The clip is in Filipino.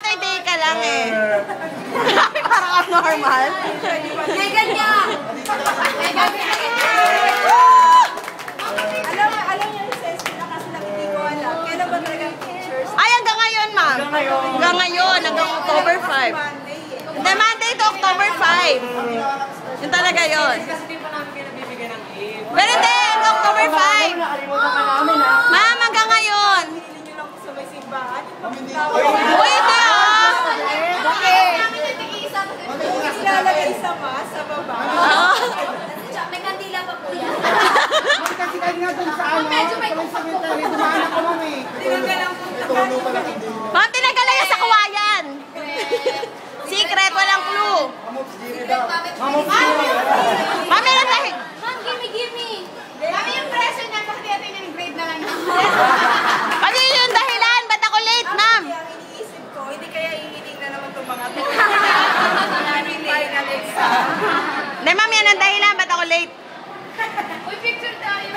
yesterday ka lang eh. Parang abnormal. Megan niya! Megan niya! Alam niyo yung sense nila kasi lang hindi ko alam. Kailan ba talagang pictures? Ay, hanggang ngayon, ma'am. Hanggang ngayon, hanggang October 5. Hindi, Monday to October 5. Yun talaga yun. Kasi di pa namin pinabibigyan ng aid. Pero hindi, hanggang October 5. Nakalimutan pa namin ha. Ma'am, hanggang ngayon. Hindi niyo lang sa may simbahan. Uy, hindi ah. Bakit? Ilalagay sa mas, sa baba. May kandila pa po yan. Kasi kahit nga dun sa ano, sa cemetery, dumaan ako mami. Tinanggal ang punta. Ma'am, tinagalan yan sa kawayan. Secret, walang clue. Ma'am, meron tayo. Ma'am, gimme. Mami, yung presyo niya, bakit natin yung grade na lang naman? Ano yung dahilan? Ba't ako late, ma'am? Ang iniisip ko, hindi kaya iinig na naman itong mga to. Final exam. Hindi, ma'am, yan ang dahilan. Ba't ako late? Uy, picture tayo.